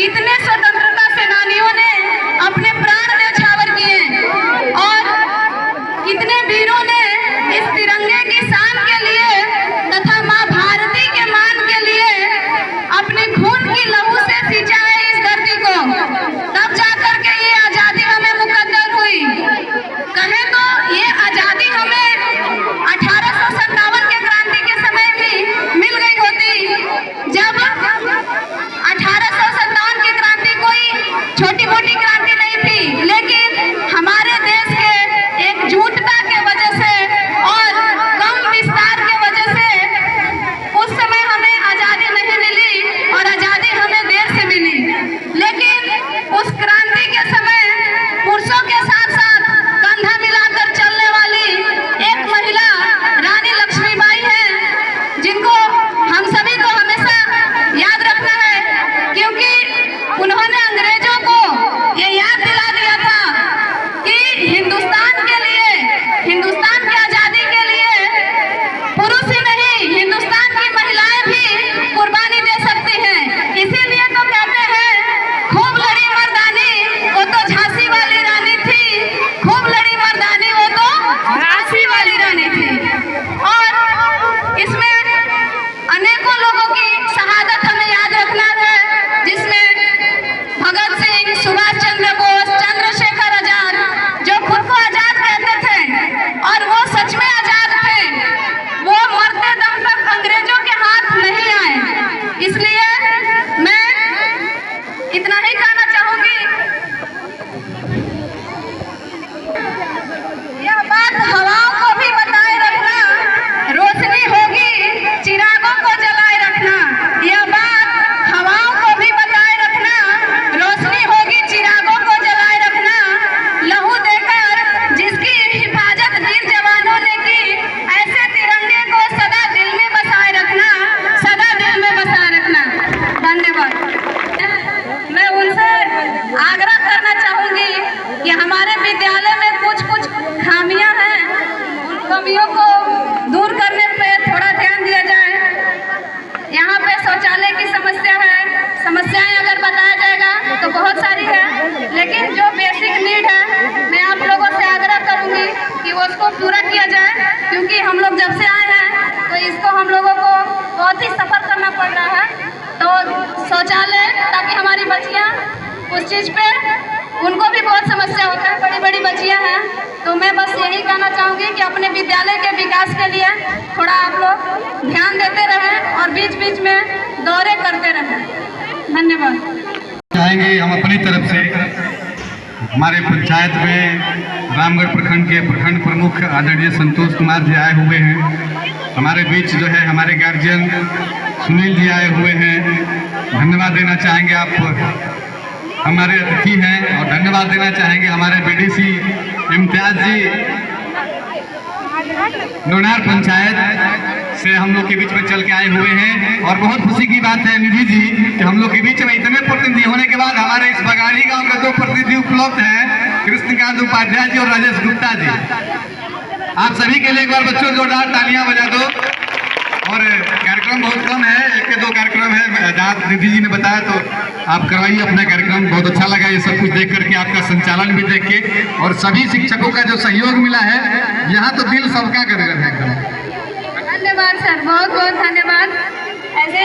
कितने स्वतंत्रता सेनानियों ने अपने प्राण न्यौछावर किए और कितने वीरों ने इस तिरंगे की शान के लिए तथा माँ भारती के मान के लिए अपने खून की लहू से सींचा है इस धरती को, तब जाकर के ये आजादी हमें मुकद्दर हुई। कहें तो ये आजादी हमें 1857 के क्रांति के समय भी मिल गई होती, जब 1857 की क्रांति कोई छोटी मोटी क्रांति नहीं थी, लेकिन हमारे देश के एकजुटता के वजह से और कम विस्तार के वजह से उस समय हमें आजादी नहीं मिली और आजादी हमें देर से मिली। लेकिन उस क्रांति के समय पुरुषों के साथ साथ कंधा मिलाकर चलने वाली एक महिला रानी लक्ष्मीबाई है, जिनको हम सभी को हमेशा याद रखना है, क्योंकि उन्होंने अंग्रेजों को ये याद दिला दिया था कि हिंदुस्तान के लिए, हिंदुस्तान की आजादी के लिए पुरुष ही नहीं, हिंदुस्तान की महिलाएं भी कुर्बानी दे सकती हैं। इसीलिए तो कहते हैं खूब लड़ी मर्दानी वो तो झांसी वाली रानी थी, खूब लड़ी मर्दानी वो तो झांसी वाली रानी थी। और इसमें अनेकों लोगों की शहादत हमें याद रखना है, जिसमें भगत सिंह, सुभाष चंद्र बोस, चंद्रशेखर आजाद, जो खुद को आजाद कहते थे और वो सच में आजाद थे, वो मरते दम तक अंग्रेजों के हाथ नहीं आए। इसलिए मैं इतना ही कहना चाहूंगी, यह बात हवाओं को भी बताए रखना, रोशनी होगी चिरागों को जलाए रखना। यह बात हवाओं को भी बताए रखना, रोशनी होगी चिरागों को जलाए रखना। लहू देकर जिसकी हिफाजत वीर जवानों ने की, ऐसे तिरंगे को सदा दिल में बसाए रखना, सदा दिल में बसाए रखना। धन्यवाद। मैं उनसे आग्रह करना चाहूंगी कि हमारे विद्यालय में कुछ कुछ खामियां हैं, उन कमियों को दूर करने पे थोड़ा ध्यान दिया जाए। यहाँ पे शौचालय की समस्या है, समस्याएं अगर बताया जाएगा तो बहुत सारी है, लेकिन जो बेसिक नीड है मैं आप लोगों से आग्रह करूंगी कि वो उसको पूरा किया जाए, क्योंकि हम लोग जब से आए हैं तो इसको हम लोगों को बहुत ही सफ़र करना पड़ रहा है। तो शौचालय, ताकि हमारी बच्चियाँ उस चीज़ पे उनको भी बहुत समस्या होता है, बड़ी बड़ी बच्चियाँ हैं। तो मैं बस यही कहना चाहूँगी कि अपने विद्यालय के विकास के लिए थोड़ा आप लोग ध्यान देते रहें और बीच बीच में दौरे करते रहें। धन्यवाद। चाहेंगे हम अपनी तरफ से हमारे पंचायत में रामगढ़ प्रखंड के प्रखंड प्रमुख आदरणीय संतोष कुमार जी आए हुए हैं। हमारे बीच जो है हमारे गार्जियन सुनील जी आए हुए हैं। धन्यवाद देना चाहेंगे, आप हमारे अतिथि हैं। और धन्यवाद देना चाहेंगे हमारे बीडीसी इम्तियाज जी, नोनार पंचायत से हम लोग के बीच में चल के आए हुए हैं। और बहुत खुशी की बात है निधि जी कि हम लोग के बीच में इतने प्रतिनिधि होने के बाद हमारे इस बगाड़ी गांव के 2 प्रतिनिधि उपलब्ध हैं, कृष्णकांत उपाध्याय जी और राजेश गुप्ता जी। आप सभी के लिए एक बार बच्चों जोरदार तालियां बजा दो। और कार्यक्रम बहुत कम है, 1 के 2 कार्यक्रम है, जहाँ निधि जी ने बताया तो आप करवाइए अपना कार्यक्रम। बहुत अच्छा लगा ये सब कुछ देख करके, आपका संचालन भी देख के, और सभी शिक्षकों का जो सहयोग मिला है, यहाँ तो दिल सबका गदगद है एकदम। धन्यवाद सर, बहुत बहुत धन्यवाद। ऐसे